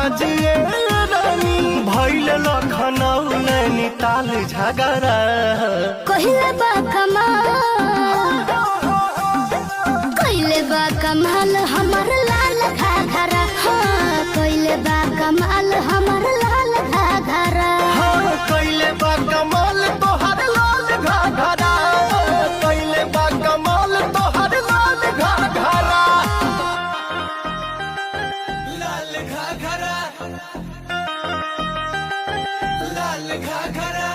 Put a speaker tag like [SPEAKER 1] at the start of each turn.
[SPEAKER 1] बाजिए रानी भइल लखनऊ नैनीताल झगड़ा
[SPEAKER 2] कहिले बा कमाल हमर लाल घाघरा। हाँ कहिले बा कमाल हमर लाल घाघरा।
[SPEAKER 1] हाँ कइले बा कमाल तोहर लाल घाघरा कइले बा कमाल तोहर लाल घाघरा लाल घाघरा लाल घाघरा।